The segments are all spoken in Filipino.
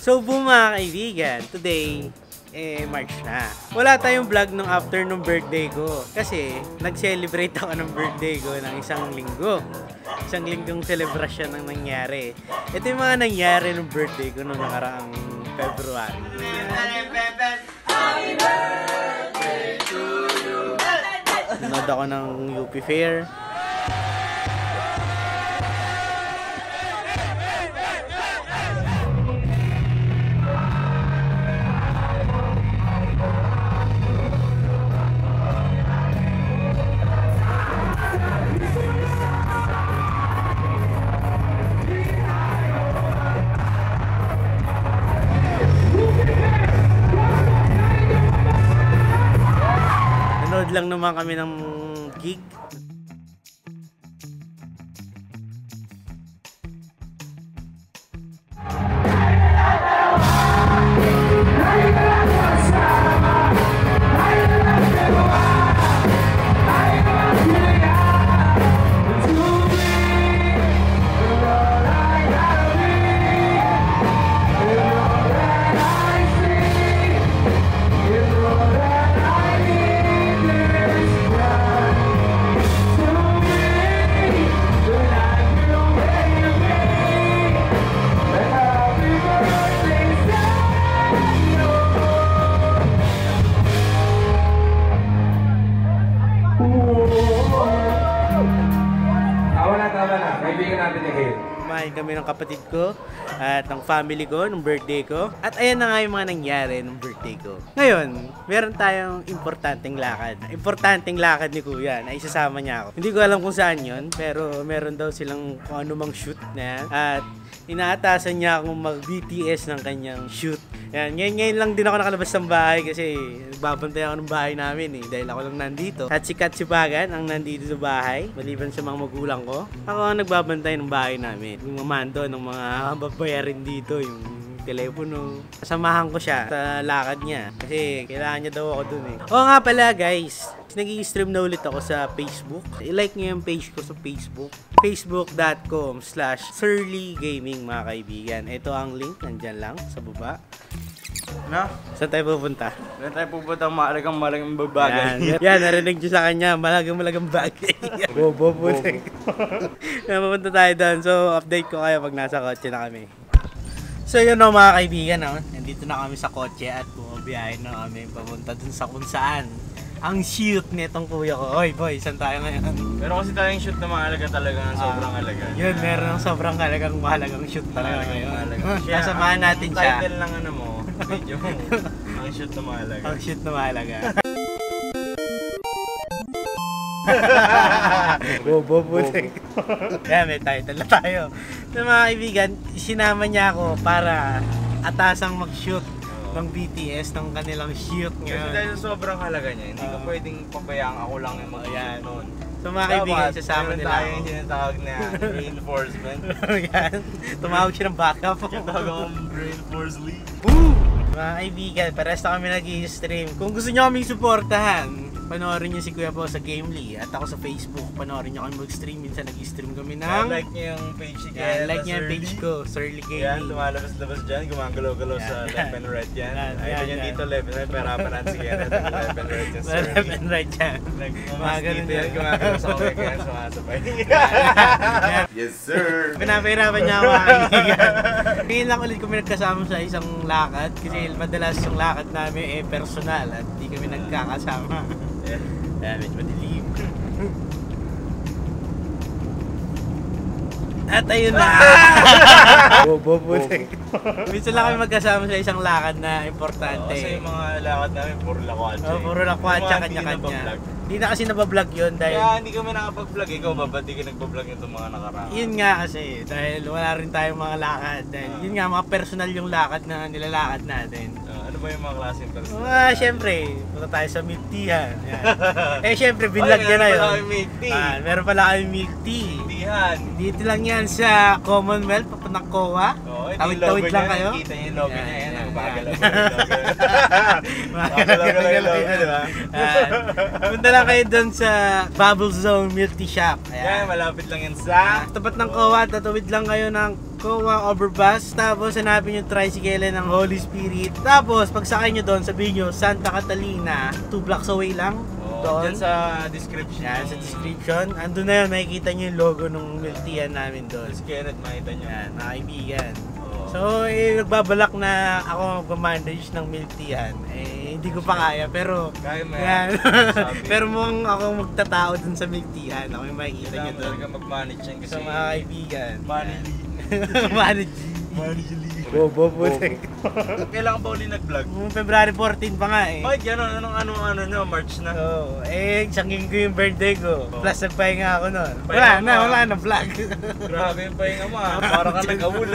So boom mga kaibigan, today, March na. Wala tayong vlog nung after nung birthday ko. Kasi, nag-celebrate ako ng birthday ko ng isang linggo. Isang linggong celebration ang nangyari. Ito yung mga nangyari nung birthday ko nung nakaraang February. Happy birthday to you! Nanood ako ng UP Fair. Nanood lang naman kami ng gig. Kumain kami ng kapatid ko at ng family ko nung birthday ko. At ayan na nga yung mga nangyari nung birthday ko. Ngayon, meron tayong importanteng lakad. Importanteng lakad ni Kuya na isasama niya ako. Hindi ko alam kung saan yun, pero meron daw silang kung ano mang shoot na. At inaatasan niya akong mag-BTS ng kanyang shoot. Yan, ngayon lang din ako nakalabas ng bahay kasi nagbabantay ako ng bahay namin dahil ako lang nandito. At si Katsipagan ang nandito sa bahay, maliban sa mga magulang ko. Ako ang nagbabantay ng bahay namin. Yung mamando ng mga babayarin dito, yung telepono. Kasamahan ko siya sa lakad niya kasi kailangan niya daw ako dun Oo nga pala guys, nag-i-stream na ulit ako sa Facebook. I-like niyo yung page ko sa Facebook. facebook.com/surlygaming mga kaibigan. Ito ang link, nandyan lang sa baba. No? Saan tayo pupunta? Saan tayo pupunta malagang bagay? Yan, narinig nyo sa kanya, malagang bagay. Bobo. Pupunta tayo doon. So, update ko kayo pag nasa kotse na kami. So, yun o mga kaibigan, nandito na kami sa kotse at bumabiyahin na kami papunta dun sa kung saan ang shoot nitong kuya ko. Oy boy, saan tayo ngayon? Pero kasi tayong shoot na mahalaga talaga ng sobrang halaga. Yun, meron ng sobrang mahalagang shoot talaga ngayon. Kasamahan natin siya. Title lang mo, video mo. Ang shoot na mahalaga. Ang shoot na mahalaga. Bobo. Kaya may title na tayo. So mga kaibigan, sinama niya ako para atasang mag-shoot ng BTS ng kanilang shoot ngayon. Kasi dahil sobrang halaga niya, hindi ka pwedeng pabayaan ako lang yung mag-shoot noon. So mga kaibigan, sasama nila ako. Yung sinatawag na reinforcement. Yan. Tumawag siya ng backup. Tawag akong reinforce lead. Mga kaibigan, pares na kami nag-i-stream. Kung gusto nyo kaming supportahan, panoorin nyo si Kuya po sa Gamely at ako sa Facebook. Panoorin nyo kami mag-stream. Minsan nag-i-stream kami ng... Like nyo yung page ni Kuya. Like nyo yung page ko, Surly Gamely. Yan, lumalabas-labas dyan. Gumagalaw-galaw sa left and right yan. Ayun yan dito, left and right. Pero harapan si Kuya. Left and right yan, Surly. Left and right yan. Mas dito yan, gumagalaw sa Kuya. Kaya sumasabay. Yes, sir! Pinapahirapan niya ako mga kaibigan. Ngayon lang ulit kami nagkasama sa isang lakad. Kasi madalas yung lakad namin personal at hindi kami nagkakasama. Kaya medyo madilim. At ayun na! Bobo. Minsan lang kami magkasama sa isang lakad na importante. Kasi yung mga lakad namin, puro lakwatsa. Puro lakwatsa, kanya-kanya. Hindi na kasi nabablog yun dahil... Kaya hindi kami nakapag-vlog. Ikaw ba? Ba't di ka nagpa-vlog itong mga nakaraan? Yun nga kasi, dahil wala rin tayong mga lakad. Dahil yun nga, mga personal yung lakad na nilalakad natin. Ano ba yung mga klaseng personal? Siyempre, punta tayo sa milk tea yan. Siyempre, binlog niya na yun. Meron pala kami milk tea. Dito lang yan sa Commonwealth, papunang COA. Tawid-tawid lang kayo. Kita niyo yung logo niya. Yan, bagalaw. Punta lang kayo doon sa Bubble Zone Milk Tea Shop. Yan, malapit lang yan sa tapat ng COA, tatawid lang kayo ng Kowa Overpass. Tapos hanapin yung tricycle ng Holy Spirit. Tapos pagsakay nyo doon, sabihin nyo Santa Catalina, 2 blocks away lang. Doon sa description. Yan, sa description. Andun na yun, makikita nyo yung logo ng milk teahan namin doon. Si Kenneth, makita nyo. Yan, mga kaibigan. So, nagbabalak na ako mag-manage ng milk teahan. Hindi ko pa kaya, pero... Kaya mo yan. Sabi. Pero mukhang ako magtatao dun sa milk teahan. Ako yung makikita nyo Kailangan doon. talaga mag-manage yan kasi... So, mga kaibigan. Manage. Manage. Manage. Bobo. Kailangan ba uli nag-vlog? February 14 pa nga eh. Bakit gano'n? Ano nyo? March na? Oo. Isang linggo yung birthday ko. Plus nagpahinga ako nun. Pahinga Wala na vlog. Grabe yung pahinga mo ah. Para ka nag-awul.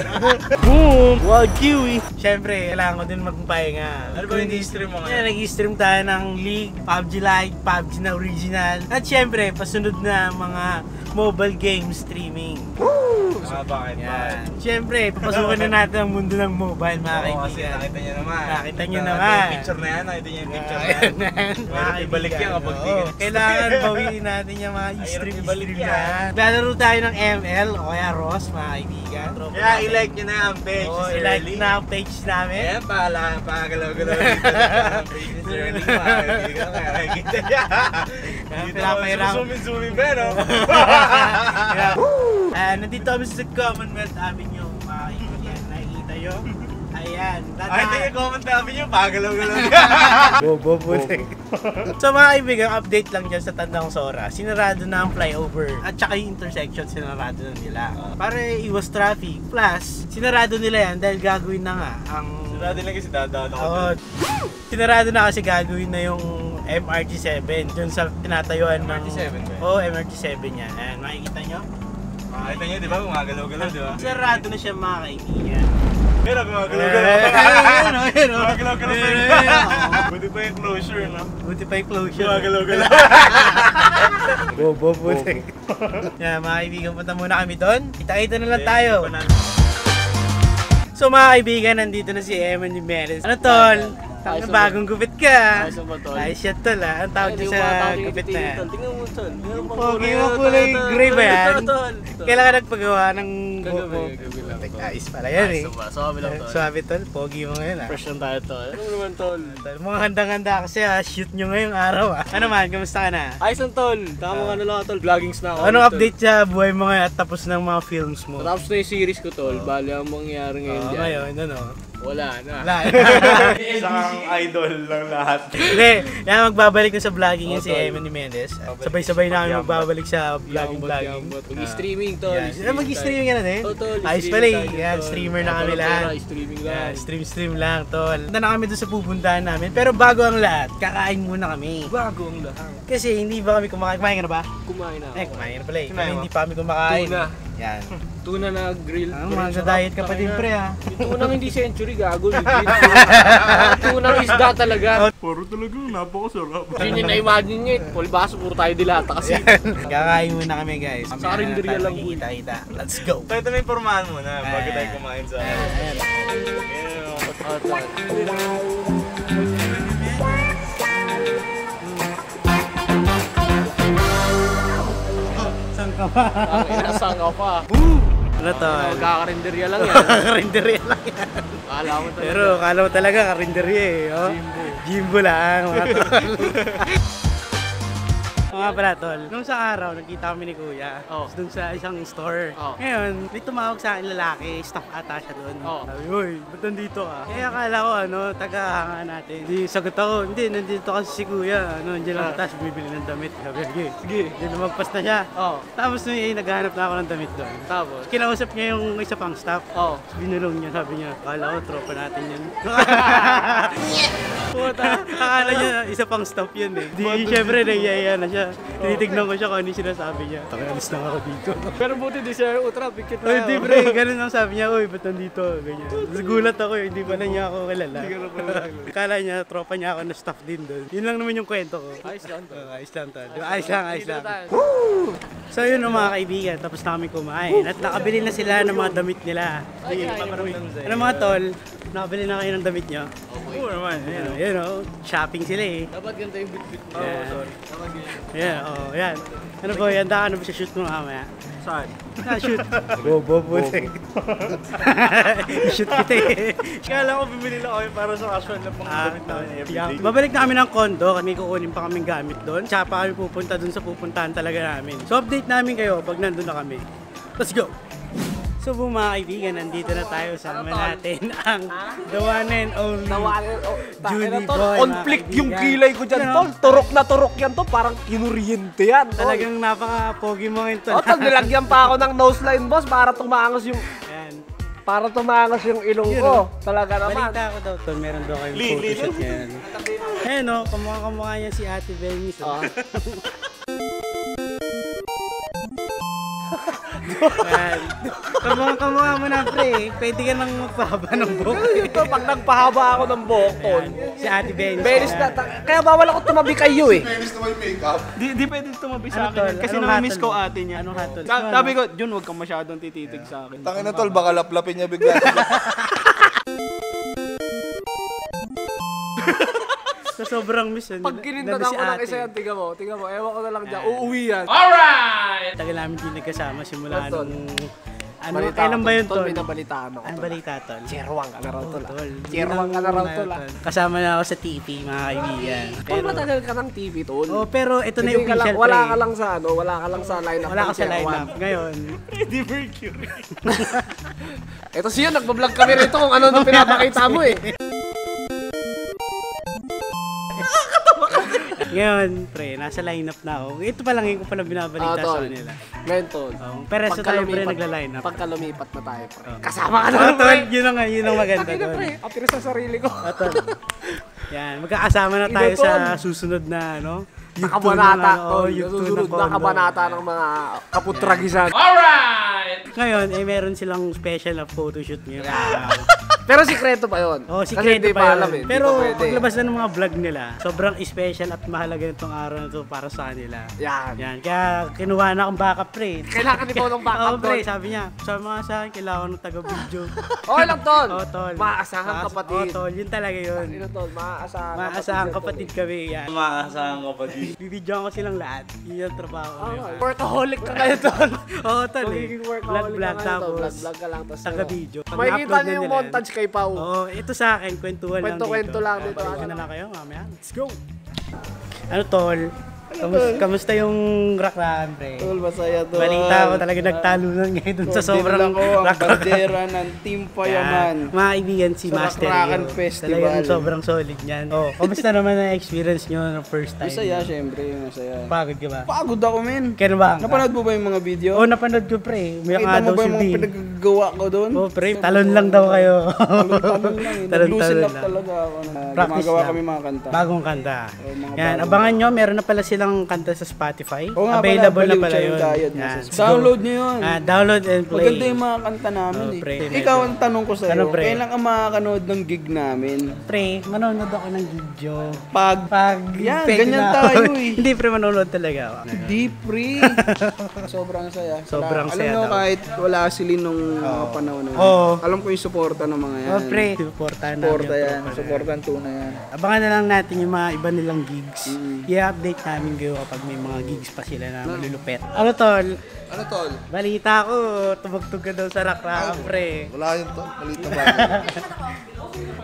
Boom! Wild kiwi! Siyempre, kailangan ko din magpahinga. Ano ba yung i-stream mo Yeah, ngayon? nag-stream tayo ng League, PUBG Lite, PUBG na original. At siyempre, pasunod na mga mobile game streaming. Bakit? Yan. Siyempre, papasukan na natin ang mundo ng mobile, mga Oo, kasi kaibigan. nakita nyo naman. Nakita nyo Nakita naman. yung picture na yan. Nakita nyo yung picture na yan. Ayan, Mahirap ibalik yan kapag di Oo. ka- Kailangan bawiin natin yung mga Mahirap stream ibalik yan. na. Lalaro tayo ng ML o kaya Ross, mga kaibigan. Kaya i-like nyo na ang page. Oo, si Sir i-like Early. na ang page namin. Ayan, pagalaw-galaw dito ang page ni Sir Early. Mga kaibigan, kaya nakikita niya. Dito, pinapahirap. zoom-in ba, no? Nandito kami sa Commonwealth Avenue, mga kaibigan. Nakikita nyo? Ayan. Ay, hindi yung comment namin yung pagalaw-galaw. Bobo. So mga kaibigan, update lang dyan sa Tandang Sora. Sinarado na ang flyover at saka yung intersection sinarado na nila. Para iwas traffic. Plus, sinarado nila yan dahil gagawin na nga ang... Sarado lang kasi dadaan ako. Oo. Sinarado na kasi gagawin na yung MRT7 dun sa tinatayuan ng... MRT7 ba yun? Oo, MRT7 yan. Ayan, makikita nyo? Makita nyo, di ba? Gumagalaw-galaw, di ba? Sarado na siya mga kaibigan. Pero gumagalaw-galaw. Ayun, oh. Gumagalaw-galaw pa rin. Oo. Buti pa yung closure, no? Buti pa yung closure. Gumagalaw-galaw. Bobo. Yan, mga kaibigan, punta muna kami doon. Kita-kita na lang tayo. So mga kaibigan, nandito na si Eman Jimenez. Ano tol? Ang bagong gupit ka. Ayos naman, tol. Ayos yan tol ha. Ang tawag Ayun, niya yung sa mga tao gupit na yan. Tingnan mo, tol. Pogi mo kulay gray ba yan? Kailan ka nagpagawa ng buhok mo? Kagabi lang. Ayos pala yan eh. Sabi lang, tol. Suabe tol, pogi mo ngayon ha. Fresh lang tayo, tol. Ano naman, tol? Mga handang-handa kasi ha, shoot nyo ngayong araw ha. Ano man, kamusta ka na? Ayos lang, tol. Tama ano lang, tol. Vloggings na ako. Anong tol. update sa buhay mo ngayon at tapos ng mga films mo? Tapos na yung series ko, tol. Bali ang mangyayari ngayon dyan. Ngayon, ano? Wala na. Wala. Isang idol lang lahat. Hindi, yan magbabalik na sa vlogging yan si tol. Eman Jimenez. Sabay-sabay na kami magbabalik sa vlogging. Mag-streaming, tol. Mag-streaming ka na din? Oo, tol. Ayos Streaming pala tayo, eh. Yan, tol. streamer na kami lahat. Streaming lang. Yan, stream lang, tol. Punta na kami doon sa pupuntahan namin. Pero bago ang lahat, kakain muna kami. Bago ang lahat. Kasi hindi ba kami kumakain? Kumain ka na ba? Kumain na ako. Kumain ka na pala eh. Kumain Kami mo? hindi pa kami kumakain. Tuna. Yan. Tuna na grill. Mga diet ka pa din pre ha. Yung tunang hindi century, gago. Tunang isda talaga. Puro talaga, napakasarap. Hindi nyo na-imagine nyo. Pulbaso, puro tayo dilata kasi. Kakain muna kami guys. Sa karinderya lang, boy. Kita. Let's go. Tayo may pormahan muna bago tayo kumain sa... Ayan. Saan ka ba? Ang inasang ka pa. Ano to? Magkakarinderya lang yan. Karinderya lang yan. Kala mo talaga. Pero kala mo talaga karinderya eh. Oh. Jimbo lang mga tol. Mga pala tol, nung sa araw nakita kami ni Kuya dun sa isang store. Ngayon, may tumawag sa akin lalaki, staff ata siya dun. Sabi, uy, ba't nandito ka? Kaya akala ko taga-hanga natin. Di sagot ako, hindi, nandito kasi si Kuya. Nandiyan lang taas, bumibili ng damit. Sabi, sige. Then lumagpas na siya. Tapos nung naghahanap na ako ng damit doon. Tapos? Kinausap niya yung isa pang staff. Oo. Binulong niya, sabi niya, akala ko, tropa natin yan. Puta, akala niya, isa pang staff yun eh. Di, syempre, nagiyaya na siya. Tinitignan ko siya kung ano yung sinasabi niya. Alis lang ako dito. Pero buti di siya, utra, picture Oh, hindi pre, ganun ang sabi niya, uy, ba't nandito? Ganyan. Nagulat ako, hindi pa na niya ako kilala. Akala niya, tropa niya ako na staff din doon. Yun lang naman yung kwento ko. Ayos lang to. Ayos lang to. Ayos lang. So yun mga kaibigan, tapos na kami kumain. At nakabili na sila ng mga damit nila. Ano mga tol, nakabili na kayo ng damit niyo? Oo naman, yun. Yun o, shopping sila eh. Dapat ganito yung bit-bit mo. Yeah. Sorry. Dapat ganyan. Yan, yan. Ano ba, handa ka na ba sa shoot mo mamaya? Saan? Shoot. Bobo. Shoot kita eh. Kala ko bibili lang kami para sa casual na panggamit namin everyday. Babalik na kami ng condo, kami kukunin pa kaming gamit doon. Tsaka pa kami pupunta doon sa pupuntahan talaga namin. So update namin kayo pag nandun na kami. Let's go! So mga kaibigan, nandito na tayo. Sama natin ang the one and only Julie Boy. Conflict yung kilay ko dyan, tol. Turok na turok yan, tol. Parang kinuryente yan, tol. Talagang napaka-pogi mo ngayon, tol. Tol, nilagyan pa ako ng nose line, boss, para tumangos yung... Ayan. Para tumangos yung ilong ko. Talaga naman. Balita ko daw, tol. Meron daw kayong photoshoot ngayon. Ayan o, kamukha niya si Ate Belmis. Kamukha mo na, pre. Pwede ka nang magpahaba ng buhok. Ito, pag nagpahaba ako ng buhok, tol. Si Ate Belmis. Benis na, kaya bawal ako tumabi kayo eh. Benis na may makeup. Di pwede tumabi sa Ano, akin. tol? Kasi Anong nami-miss hatol ko mo? ate niya. Anong hatol? Sabi ko, Jun, huwag kang masyadong tititig sa akin. Tangin na tol, baka laplapin niya bigla. So sobrang miss yun. Pag kinindan Nandun si ako ng ate. isa yan, tiga mo, ewan ko na lang dyan, uuwi yan. Tagal namin din nagkasama simula Tol. nung... Ano, Balita kailan ako, ba yun, tol? tol? May nabalitaan ako. Anong balita, tol? Cherwang ka na raw, tol. Tol. Cherwang ka na raw, tol. Kasama na ako sa TV, mga kaibigan. Tol, matagal ka ng TV, tol. Oh, pero ito na Hindi yung ka lang, official wala pre. ka lang sa ano, wala ka lang sa lineup. Wala ka ng sa Cherwang. lineup. Ngayon, Freddie Mercury. Ito siya, nagbablog kami rito kung ano nung pinapakita mo eh. ngayon, pre, nasa lineup na ako. Ito pa lang yung ko pala binabalita sa tol. kanila. Ngayon, tol. Pero sa tayo, pre, nagla-lineup. Pagka lumipat na tayo, pre. Oh. Kasama ka na, Oh, tol, pre. yun ang maganda Taki na, doon. pre. Apira sa sarili ko. Oh, tol. Yan, magkakasama na tayo Ino, tol. sa susunod na, ano? Nakabanata, tol. YouTube Nasusunod ng na kabanata Condo. ng mga kaputragisan. Ngayon, meron silang special na photoshoot ngayon. Pero sikreto pa yun. Oh, Kasi sikreto hindi pa yun. alam eh. Pero Hindi pa pwede. paglabas na ng mga vlog nila, sobrang special at mahalaga nitong araw na to para sa kanila. Yan. Yan, kaya kinuha na akong backup, pre. Kailangan ni Paul ng backup, Oo, pre, tol. sabi niya, sa mga sa akin, kailangan ng taga-video. Okay lang, tol. Oh, tol. Maaasahan kapatid. Oh, tol, yun talaga yun. Ano, tol? Maaasahan kapatid kami, yan. Maasahan ka pa din. Bibidyoan ko silang lahat. Yun yung trabaho ko. Okay. Workaholic ka ngayon, tol. Oo, tol eh. Magiging workaholic Vlog-vlog ka ngayon, tol. tapos Vlog ka lang. Tapos taga-video. Pag makikita na-upload niyo yung nila yan. montage kay Pau. Oo, ito sa akin, kwentuhan lang dito. Kwento-kwento lang dito. Balikan na lang kayo, mamaya. Let's go! Ano, tol? Kamusta yung rakrakan, pre? Tol, masaya tol. Balita ko talaga nagtalunan ngayon dun sa sobrang ko ang rakrakan. bandera ng Team Payaman. Mga kaibigan, si Sa Master Rakrakan Rio. Festival. Talagang sobrang solid niyan. Oh, kamusta naman ang experience nyo ng first time? Masaya, syempre, masaya. Pagod ka ba? Pagod ako, men. Kaya ba? Napanood mo ba yung mga video? Oo, napanood ko, pre. May Nakita nga mo daw ba si yung mga Dean. pinagagawa ko doon? Oh, pre, talon lang daw kayo. Talon lang eh. Nag-loosen up lang. talaga ako. Practice Gumagawa lang. kami mga kanta. Bagong kanta. Oh, mga Yan, bagong abangan nyo, meron na pala silang kanta sa Spotify. Oo nga Available pala, na pala Baliw yun. Chayong Dayad Yan, na let's sa- Download go. nyo yun. Download and play. Maganda yung mga kanta namin Oh, eh. pre. Ikaw ang tanong ko sa'yo, Ano, pre? kailan ka makakanood ng gig namin? Pre, manonood ako ng video. Pag yan, pwede ganyan na tayo ako. eh. Hindi, pre, manonood talaga ako. Deep free. Sobrang saya. Sobrang Alam saya mo, daw. kahit wala sila nung mga panahon na yun. Oo. Alam ko yung suporta ng mga yan. Oh, pre, supportahan namin. Suporta yung yan. tropa na Suporta ang tunay yan. Abangan na lang natin yung mga iba nilang gigs. I-update namin kayo kapag may mga gigs pa sila na malulupet. Ano, tol? Ano tol? Balita ko, tumugtog ka daw sa rakrakan, pre. Wala yun tol. Malit na bagay.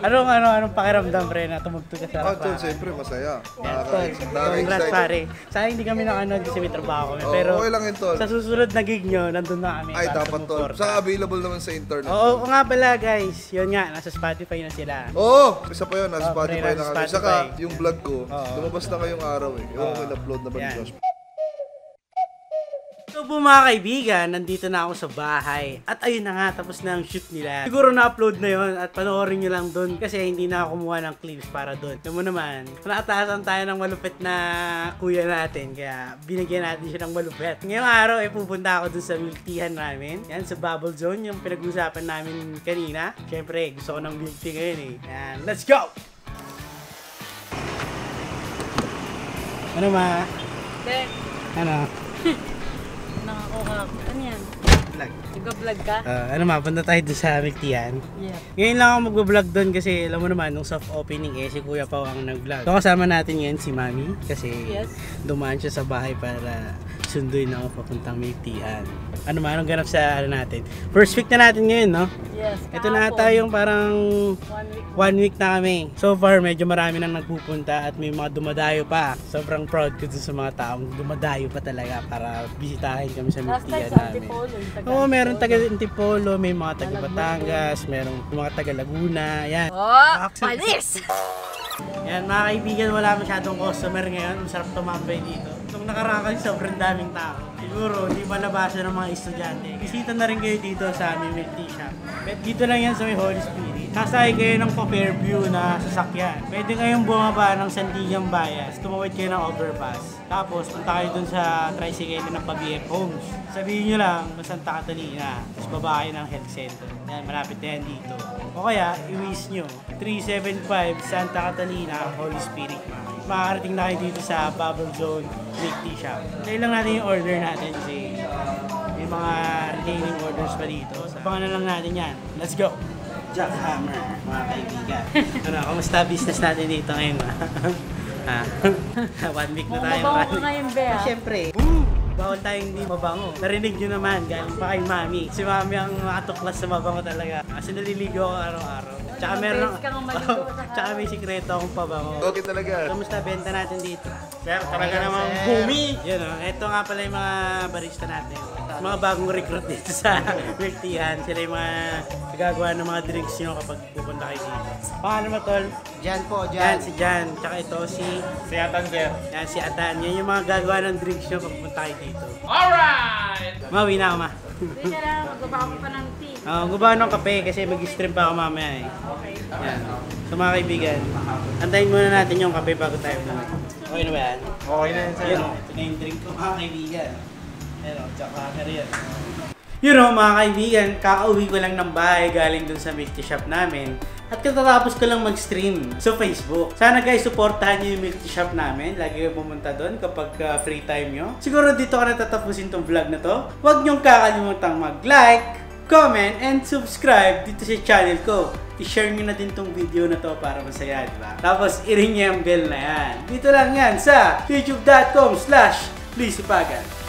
Anong pakiramdam, pre, na tumugtog ka sa Oh tol, rakrakan? siyempre masaya. Congrats, Nakaka-excite. pare. Sayang hindi kami nakanood kasi may trabaho kami. Pero okay lang yun tol. sa susunod na gig nyo, nandun na kami. Ay para dapat tol. sumuporta. Saka available naman sa internet. Oo nga pala, guys. Yun nga, nasa Spotify na sila. Oo! Isa pa yun, nasa Oh, Spotify pre, na nasa kami. Spotify. Saka yung vlog ko, Oo. lumabas na kayong araw eh. Yung in-upload na ba ni Yan. Josh? So po mga kaibigan, nandito na ako sa bahay. At ayun na nga, tapos na ang shoot nila. Siguro na-upload na yon at panoorin nyo lang dun kasi hindi na ako kumuha ng clips para dun. Alam mo naman, naatasan tayo ng malupit na kuya natin. Kaya binigyan natin siya ng malupit. Ngayong araw ay pupunta ako dun sa miltihan namin. Yan, sa Bubble Zone, yung pinag-usapan namin kanina. Siyempre, gusto ko ng milk tea ngayon eh. Yan, let's go! Ano ma? Dek, Ano? nakakuha ko. Ano yan? Vlog. Nag-vlog ka? Ano ma, punta tayo dun sa miltihan. Yeah. Ngayon lang ako mag-vlog doon kasi alam mo naman, nung soft opening si Kuya Pao ang nag-vlog. So kasama natin ngayon si Mami kasi Yes. dumaan siya sa bahay para sunduin ako papuntang Miltian. Ano man, anong ganap sa ano natin. First week na natin ngayon, no? Yes, Ito na ata yung parang 1 week. 1 week na kami. So far, medyo marami nang nagpupunta at may mga dumadayo pa. Sobrang proud ko dun sa mga taong dumadayo pa talaga para bisitahin kami sa Last time miltian sa namin. Antipolo. yung taga Oo, meron Antipolo. taga Antipolo, may mga taga Batangas, merong mga taga Laguna, yan. Oh, palis! Yan mga kaibigan, wala masyadong customer ngayon. Masarap tumambay dito. Nung nakaraan kasi sobrang daming tao. Siguro, hindi malabasan ng mga estudyante. Bisita na rin kayo dito sa aming milk tea shop. But dito lang yan sa may Holy Spirit. Sasakay kayo ng pa-Fairview na sasakyan. Pwede kayong bumaba ng Sandigan Bayas. Tumawid kayo ng overpass. Tapos, punta kayo dun sa tricycle ng pa-BF Homes. Sabihin nyo lang, Santa Catalina. Tapos baba kayo ng health center. Yan, malapit na yan dito. O kaya, i-wish nyo. 375 Santa Catalina, Holy Spirit. Makakarating na kayo dito sa Bubble Zone Milk Tea Shop. Tayo lang natin yung order natin kasi may mga remaining orders pa dito. Abangan na lang natin yan. Let's go! Jackhammer, mga kaibigan. Ano, kamusta business natin dito ngayon? Ha? 1 week na tayo. Mabango ka ngayon, Bea. Siyempre. Bawal tayong hindi mabango. Narinig nyo naman, galing pa kay Mami. Si Mami ang makatuklas sa mabango talaga. Kasi naliligo ako araw-araw. Tsaka meron Beses ka nga maligo sa tsaka may sikreto akong pabango. Okay talaga. Kamusta benta natin dito? Sir, talaga Ayan, namang sir. booming. Yun o, ito nga pala yung mga barista natin. Mga bagong recruit dito sa milk teahan. Sila yung mga nagagawa ng mga drinks nyo kapag pupunta kayo dito. Pangalan mo, Tol? Jan po, Yan, Jan. si Jan. Tsaka ito si... Siyatan, sir. Yan, si Atan. Yan yung mga gagawa ng drinks nyo pag pupunta kayo dito. Alright! Mawi na ako, ma. Hindi ka lang, magbabago pa ng tea. Gubawa ng kape kasi mag-stream pa ako mamaya eh. Yan. So mga kaibigan, antayin muna natin yung kape bago tayo pumunta. Okay na ba yan? Okay na yan, sir. Yun o, ito na yung drink ko mga kaibigan. Yan o, tsaka yan. Yun o mga kaibigan, kakauwi ko lang ng bahay galing dun sa milk tea shop namin. At katatapos ko lang mag-stream sa Facebook. Sana guys, supportahan nyo yung milk tea shop namin. Lagi kayo pumunta doon kapag free time nyo. Siguro dito ka natatapusin tong vlog na to. Huwag nyong kakalimutang mag-like, comment, and subscribe dito sa channel ko. I-share nyo na din tong video na to para masaya, di ba? Tapos i-ring nyo yung bell na yan. Dito lang yan sa youtube.com/LizzyPagan.